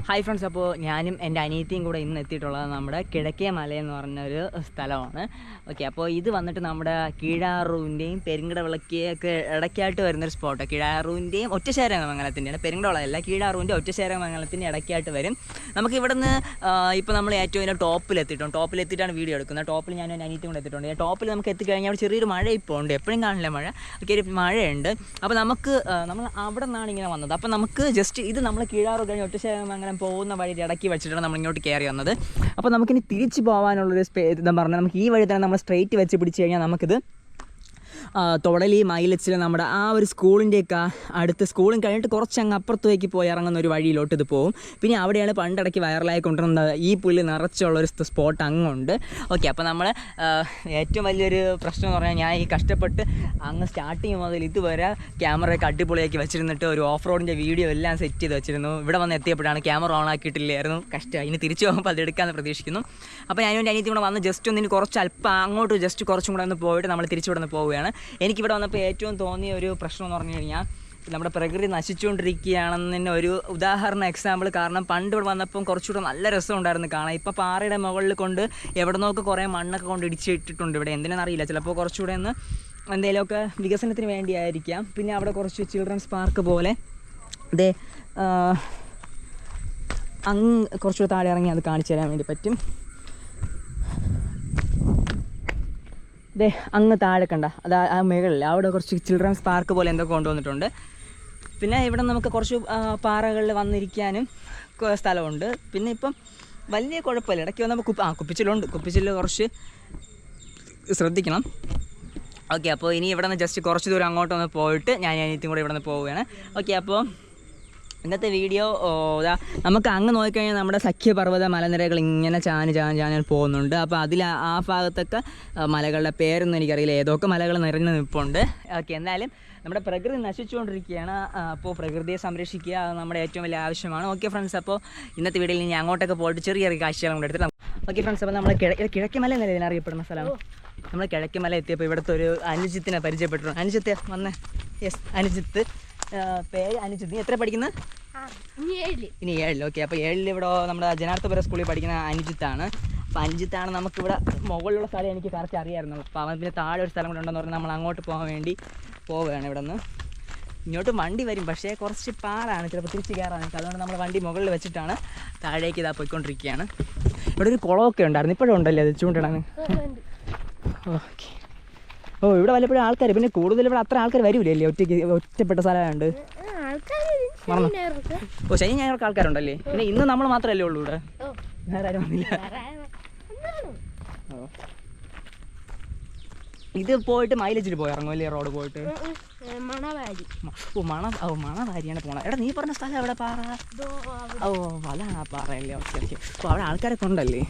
Hi friends, അപ്പോൾ ഞാനും എൻ്റെ അനിയത്തിയും കൂടെ ഇന്ന് എത്തിയിട്ടുള്ളത് നമ്മുടെ കിഴക്കേ മല എന്ന് പറഞ്ഞൊരു സ്ഥലമാണ്. ഓക്കെ, അപ്പോൾ ഇത് വന്നിട്ട് നമ്മുടെ കീഴാറൂവിൻ്റെയും പെരുങ്കടവിളക്കൊക്കെ ഇടയ്ക്കായിട്ട് വരുന്നൊരു സ്പോട്ട്. കീഴാറൂവിൻ്റെയും ഒറ്റശേരമംഗലത്തിൻ്റെയാണ്, പെരുങ്കടവിളയല്ല, കീഴാറൂവിൻ്റെ ഒറ്റശേരമംഗലത്തിൻ്റെ ഇടയ്ക്കായിട്ട് വരും. നമുക്ക് ഇവിടെ നിന്ന് ഇപ്പോൾ നമ്മൾ ഏറ്റവും ഇതിൻ്റെ ടോപ്പിലെത്തിയിട്ടാണ് വീഡിയോ എടുക്കുന്നത്. ടോപ്പിൽ ഞാനും എൻ്റെ അനിയത്തിയും കൂടെ എത്തിയിട്ടുണ്ട്. ടോപ്പിൽ നമുക്ക് എത്തിക്കഴിഞ്ഞാൽ അവിടെ ചെറിയൊരു മഴ ഇപ്പോൾ ഉണ്ട്, എപ്പോഴും കാണില്ല മഴ, ഒക്കെ ഒരു മഴയുണ്ട്. അപ്പോൾ നമ്മൾ അവിടെ നിന്നാണ് ഇങ്ങനെ വന്നത്. അപ്പോൾ നമുക്ക് ജസ്റ്റ് ഇത് നമ്മൾ കീഴാറൂർ കഴിഞ്ഞ് ഒറ്റശേരമംഗലം പോകുന്ന വഴി ഇടയ്ക്ക് വെച്ചിട്ടാണ് നമ്മൾ ഇങ്ങോട്ട് കയറി വന്നത്. അപ്പോൾ നമുക്കിനി തിരിച്ച് പോകാനുള്ളൊരു എന്താ പറഞ്ഞാൽ നമുക്ക് ഈ വഴി തന്നെ നമ്മൾ സ്ട്രെയിറ്റ് വെച്ച് പിടിച്ച് കഴിഞ്ഞാൽ നമുക്കിത് തൊടലി മൈലച്ചിൽ നമ്മുടെ ആ ഒരു സ്കൂളിൻ്റെയൊക്കെ അടുത്ത്, സ്കൂളും കഴിഞ്ഞിട്ട് കുറച്ചങ്ങ് അപ്പുറത്തേക്ക് പോയി ഇറങ്ങുന്ന ഒരു വഴിയിലോട്ട് ഇത് പോകും. പിന്നെ അവിടെയാണ് പണ്ടിടയ്ക്ക് വൈറലായി കൊണ്ടുവരുന്നത് ഈ പുല്ല് നിറച്ചുള്ളൊരു സ്പോട്ട് അങ്ങുണ്ട്. ഓക്കെ, അപ്പോൾ നമ്മൾ ഏറ്റവും വലിയൊരു പ്രശ്നം എന്ന് പറഞ്ഞാൽ ഞാൻ ഈ കഷ്ടപ്പെട്ട് അങ്ങ് സ്റ്റാർട്ടിങ് മുതൽ ഇതുവരെ ക്യാമറയൊക്കെ അടിപൊളിയാക്കി വെച്ചിരുന്നിട്ട് ഒരു ഓഫ് റോഡിൻ്റെ വീഡിയോ എല്ലാം സെറ്റ് ചെയ്ത് വെച്ചിരുന്നു. ഇവിടെ വന്ന് എത്തിയപ്പോഴാണ് ക്യാമറ ഓൺ ആക്കിയിട്ടില്ലായിരുന്നു. കഷ്ടം, ഇനി തിരിച്ചു പോകുമ്പോൾ അത് എടുക്കാമെന്ന് പ്രതീക്ഷിക്കുന്നു. അപ്പോൾ ഞാനും എൻ്റെ അനിയത്തി കൂടെ വന്ന് ജസ്റ്റ് ഒന്നിന് കുറച്ച് അല്പം അങ്ങോട്ട് ജസ്റ്റ് കുറച്ചും കൂടെ ഒന്ന് പോയിട്ട് നമ്മൾ തിരിച്ചുവിടെ നിന്ന് പോവുകയാണ്. എനിക്കിവിടെ വന്നപ്പോൾ ഏറ്റവും തോന്നിയ ഒരു പ്രശ്നം എന്ന് പറഞ്ഞു കഴിഞ്ഞാൽ നമ്മുടെ പ്രകൃതി നശിച്ചുകൊണ്ടിരിക്കുകയാണെന്നതിന് ഒരു ഉദാഹരണ എക്സാമ്പിൾ. കാരണം പണ്ട് ഇവിടെ വന്നപ്പം കുറച്ചുകൂടെ നല്ല രസമുണ്ടായിരുന്നു കാണാൻ. ഇപ്പോൾ പാറയുടെ മുകളിൽ കൊണ്ട് എവിടെ നിന്നൊക്കെ കുറേ മണ്ണൊക്കെ കൊണ്ട് ഇടിച്ചിട്ടിട്ടുണ്ട്. ഇവിടെ എന്തിനാണെന്നറിയില്ല, ചിലപ്പോൾ കുറച്ചുകൂടെ ഒന്ന് എന്തെങ്കിലുമൊക്കെ വികസനത്തിന് വേണ്ടിയായിരിക്കാം. പിന്നെ അവിടെ കുറച്ച് ചിൽഡ്രൻസ് പാർക്ക് പോലെ അതെ അങ്ങ് കുറച്ചുകൂടെ താഴെ ഇറങ്ങി അത് കാണിച്ചു തരാൻ വേണ്ടി പറ്റും. അതെ അങ്ങ് താഴെ കണ്ട അത് ആ മുകളിൽ അവിടെ കുറച്ച് ചിൽഡ്രൻസ് പാർക്ക് പോലെ എന്തൊക്കെ കൊണ്ടുവന്നിട്ടുണ്ട്. പിന്നെ ഇവിടെ നമുക്ക് കുറച്ച് പാറകളിൽ വന്നിരിക്കാനും സ്ഥലമുണ്ട്. പിന്നെ ഇപ്പം വലിയ കുഴപ്പമില്ല. ഇടയ്ക്ക് വന്നപ്പോൾ കുപ്പിച്ചില്ലുണ്ട്, കുറച്ച് ശ്രദ്ധിക്കണം. ഓക്കെ, അപ്പോൾ ഇനി ഇവിടെ നിന്ന് ജസ്റ്റ് കുറച്ച് ദൂരം അങ്ങോട്ടൊന്ന് പോയിട്ട് ഞാൻ അനിയത്തിയും കൂടെ ഇവിടെ നിന്ന് പോവുകയാണ്. ഓക്കെ, അപ്പോൾ ഇന്നത്തെ വീഡിയോ നമുക്ക് അങ്ങ് നോക്കിക്കഴിഞ്ഞാൽ നമ്മുടെ സഖ്യപർവ്വത മലനിരകൾ ഇങ്ങനെ ചാഞ്ഞ് പോകുന്നുണ്ട്. അപ്പോൾ അതിൽ ആ ഭാഗത്തൊക്കെ മലകളുടെ പേരൊന്നും എനിക്കറിയില്ല, ഏതൊക്കെ മലകൾ നിറഞ്ഞു നിൽപ്പുണ്ട്. ഓക്കെ, എന്നാലും നമ്മുടെ പ്രകൃതി നശിച്ചുകൊണ്ടിരിക്കുകയാണ്. അപ്പോൾ പ്രകൃതിയെ സംരക്ഷിക്കുക അത് നമ്മുടെ ഏറ്റവും വലിയ ആവശ്യമാണ്. ഓക്കെ ഫ്രണ്ട്സ്, അപ്പോൾ ഇന്നത്തെ വീഡിയോയിൽ ഞാൻ അങ്ങോട്ടൊക്കെ പോയിട്ട് ചെറിയ കാഴ്ചകൾ കൊണ്ട് എടുത്തിട്ട് ഓക്കെ ഫ്രണ്ട്സ്, അപ്പോൾ നമ്മൾ കിഴക്കമല എന്നല്ലേ ഇതിനറിയപ്പെടുന്ന സ്ഥലം. നമ്മൾ കിഴക്കമല എത്തിയപ്പോൾ ഇവിടുത്തെ ഒരു അനുജിത്തിനെ പരിചയപ്പെട്ടു. അനുജിത്ത് വന്നേ. യെസ്, അനുജിത്ത്. പേര് അനുജിത്ത്. നീ എത്ര പഠിക്കുന്നത്? ഇനി 7. ഓക്കെ, അപ്പോൾ 7 ഇവിടെ നമ്മുടെ ജനാർദ്ദപുരം സ്കൂളിൽ പഠിക്കുന്ന അനുജിത്താണ്. അപ്പോൾ അനുജിത്താണ് നമുക്കിവിടെ മുകളിലുള്ള സ്ഥലം എനിക്ക് കറക്റ്റ് അറിയാമായിരുന്നു. അപ്പോൾ അവൻ പിന്നെ താഴെ ഒരു സ്ഥലം കൂടെ ഉണ്ടെന്ന് പറഞ്ഞാൽ നമ്മൾ അങ്ങോട്ട് പോകാൻ വേണ്ടി പോവുകയാണ്. ഇവിടെ നിന്ന് ഇങ്ങോട്ട് വണ്ടി വരും, പക്ഷേ കുറച്ച് പാടാണ്, ചിലപ്പോൾ തിരിച്ച് കയറാൻ. അതുകൊണ്ട് നമ്മൾ വണ്ടി മുകളിൽ വെച്ചിട്ടാണ് താഴേക്ക് ഇതാ പോയിക്കൊണ്ടിരിക്കുകയാണ്. ഇവിടെ ഒരു കുളമൊക്കെ ഉണ്ടായിരുന്നു, ഇപ്പോഴും ഉണ്ടല്ലേ അത് ചൂണ്ടിടാൻ? ഓക്കെ. ഇവിടെ വല്ലപ്പോഴും ആൾക്കാർ, പിന്നെ കൂടുതൽ ഇവിടെ അത്ര ആൾക്കാർ വരൂലേ, ഒറ്റപ്പെട്ട സ്ഥലമായതുകൊണ്ട്. ശനി ഞായർക്ക് ആൾക്കാരുണ്ടല്ലേ? പിന്നെ ഇന്ന് നമ്മൾ മാത്രമല്ലേ ഉള്ളൂ ഇവിടെ, വേറെ ആരും വന്നില്ല. ഇത് പോയിട്ട് മൈലേജിൽ പോയി ഇറങ്ങും അല്ലേ, റോഡ് പോയിട്ട്? മണവാരിയാണ് പോണത്. എടാ നീ പറഞ്ഞ സ്ഥലം എവിടെ? പാറ? അതാണ് ആ പാറയല്ലേ? Okay okay. അപ്പോൾ അവിടെ ആൾക്കാരൊക്കെ ഉണ്ടല്ലേ?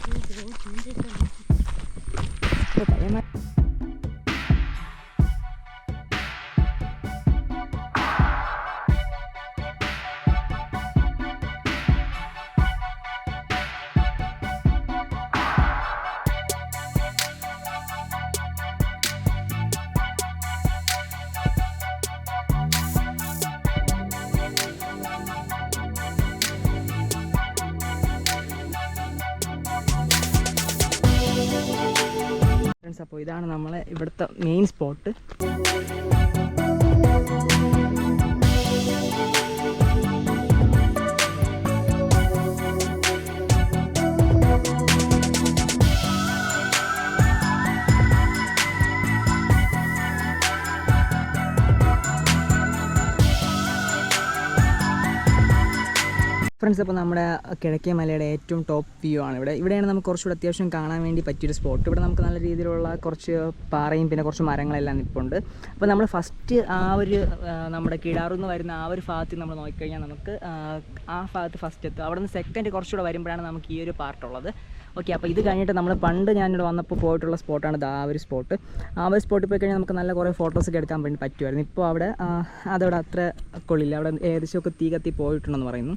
അപ്പോൾ ഇതാണ് നമ്മളെ ഇവിടുത്തെ മെയിൻ സ്പോട്ട്. ഫ്രണ്ട്സ്, അപ്പോൾ നമ്മുടെ കിഴക്കേ മലയുടെ ഏറ്റവും ടോപ്പ് വ്യൂ ആണ് ഇവിടെയാണ് നമുക്ക് കുറച്ചുകൂടെ അത്യാവശ്യം കാണാൻ വേണ്ടി പറ്റിയൊരു സ്പോട്ട്. ഇവിടെ നമുക്ക് നല്ല രീതിയിലുള്ള കുറച്ച് പാറയും പിന്നെ കുറച്ച് മരങ്ങളെല്ലാം നിൽപ്പുണ്ട്. അപ്പോൾ നമ്മൾ ഫസ്റ്റ് ആ ഒരു നമ്മുടെ കീഴാറൂർ നിന്ന് വരുന്ന ആ ഒരു ഭാഗത്ത് നമ്മൾ നോക്കിക്കഴിഞ്ഞാൽ നമുക്ക് ആ ഭാഗത്ത് ഫസ്റ്റ് എത്തും. അവിടെ നിന്ന് സെക്കൻഡ് കുറച്ചുകൂടെ വരുമ്പോഴാണ് നമുക്ക് ഈ ഒരു പാർട്ടുള്ളത്. ഓക്കെ, അപ്പോൾ ഇത് കഴിഞ്ഞിട്ട് നമ്മൾ പണ്ട് ഞാനിവിടെ വന്നപ്പോൾ പോയിട്ടുള്ള സ്പോട്ടാണ് ആ ഒരു സ്പോട്ട്. ആ ഒരു സ്പോട്ടിൽ പോയി കഴിഞ്ഞാൽ നമുക്ക് നല്ല കുറേ ഫോട്ടോസൊക്കെ എടുക്കാൻ വേണ്ടി പറ്റുമായിരുന്നു. ഇപ്പോൾ അവിടെ അതവിടെ അത്ര കൊള്ളില്ല, അവിടെ ഏകദേശമൊക്കെ തീ കത്തി പോയിട്ടുണ്ടെന്ന് പറയുന്നു.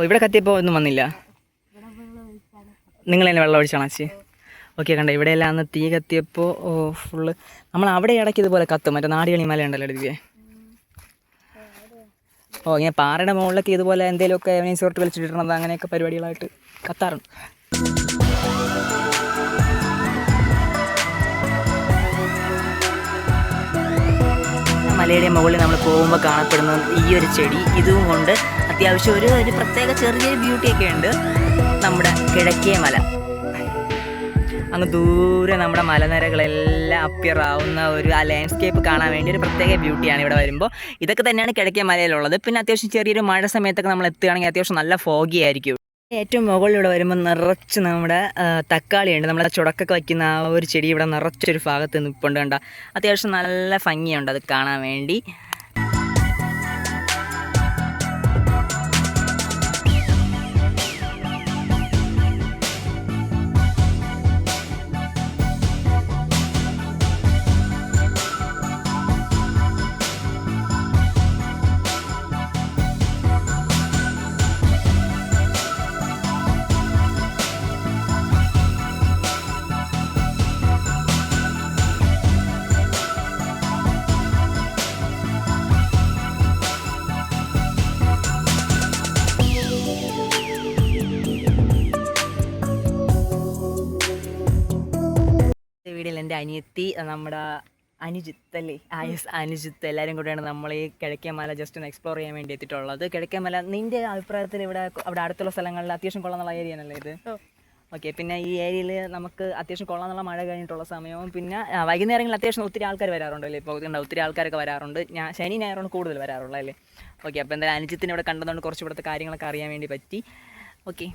ഇവിടെ കത്തിയപ്പോൾ ഒന്നും വന്നില്ല. നിങ്ങൾ തന്നെ വെള്ളം ഒഴിച്ചാണോ ചേച്ചി? ഓക്കെ, കണ്ട ഇവിടെയെല്ലാം അന്ന് തീ കത്തിയപ്പോൾ ഫുള്ള് നമ്മൾ അവിടെ ഇടയ്ക്ക് ഇതുപോലെ കത്തും. മറ്റേ നാടികളി മല ഉണ്ടല്ലോ, എടുക്കുക ഓ ഇങ്ങനെ പാറയുടെ മുകളിലൊക്കെ ഇതുപോലെ എന്തെങ്കിലുമൊക്കെ എവനീസ് ഷോട്ട് വലിച്ചിട്ടിരുന്നത് അങ്ങനെയൊക്കെ പരിപാടികളായിട്ട് കത്താറുണ്ട്. മലയുടെ മുകളിൽ നമ്മൾ പോകുമ്പോൾ കാണപ്പെടുന്ന ഈ ഒരു ചെടി, ഇതും കൊണ്ട് അത്യാവശ്യം ഒരു പ്രത്യേക ചെറിയൊരു ബ്യൂട്ടിയൊക്കെ ഉണ്ട്. നമ്മുടെ കിഴക്കേ മല, അങ്ങ് ദൂരെ നമ്മുടെ മലനിരകളെല്ലാം അപ്പിയർ ആവുന്ന ആ ലാൻഡ്സ്കേപ്പ് കാണാൻ വേണ്ടി ഒരു പ്രത്യേക ബ്യൂട്ടിയാണ് ഇവിടെ വരുമ്പോൾ. ഇതൊക്കെ തന്നെയാണ് കിഴക്കേ മലയിലുള്ളത്. പിന്നെ അത്യാവശ്യം ചെറിയൊരു മഴ സമയത്തൊക്കെ നമ്മൾ എത്തുകയാണെങ്കിൽ അത്യാവശ്യം നല്ല ഫോഗി ആയിരിക്കും. ഏറ്റവും മുകളിലൂടെ വരുമ്പോൾ നിറച്ച് നമ്മുടെ തക്കാളിയുണ്ട്. നമ്മളെ ചുടക്കൊക്കെ വയ്ക്കുന്ന ആ ഒരു ചെടി ഇവിടെ നിറച്ചൊരു ഭാഗത്ത് നിൽപ്പുണ്ട്. കണ്ട അത്യാവശ്യം നല്ല ഭംഗിയുണ്ട് അത് കാണാൻ വേണ്ടി. വീട്ടിൽ എൻ്റെ അനിയത്തി, നമ്മുടെ അനുജിത്ത് അല്ലേ, അനുജിത്ത്, എല്ലാവരും കൂടെയാണ് നമ്മൾ ഈ കിഴക്കേ മല ജസ്റ്റ് ഒന്ന് എക്സ്പ്ലോർ ചെയ്യാൻ വേണ്ടി എത്തിയിട്ടുള്ളത്. കിഴക്കേ മല നിൻ്റെ അഭിപ്രായത്തിൽ അവിടെ അടുത്തുള്ള സ്ഥലങ്ങളിൽ അത്യാവശ്യം കൊള്ളാമെന്നുള്ള ഏരിയയാണല്ലേ ഇത്? ഓക്കെ. പിന്നെ ഈ ഏരിയയിൽ നമുക്ക് അത്യാവശ്യം കൊള്ളാമെന്നുള്ള മഴ കഴിഞ്ഞിട്ടുള്ള സമയവും പിന്നെ വൈകുന്നേരങ്ങളിൽ അത്യാവശ്യം ഒത്തിരി ആൾക്കാർ വരാറുണ്ടല്ലേ? ഇപ്പോൾ ഉണ്ടാവും, ഒത്തിരി ആൾക്കാരൊക്കെ വരാറുണ്ട്. ഞാൻ ശനി ഞായറാണ് കൂടുതൽ വരാറുള്ളത് അല്ലേ? ഓക്കെ. അപ്പോൾ എന്തായാലും അനുജിത്തിന് ഇവിടെ കണ്ടതുകൊണ്ട് കുറച്ച് ഇവിടുത്തെ കാര്യങ്ങളൊക്കെ അറിയാൻ വേണ്ടി പറ്റി. ഓക്കെ.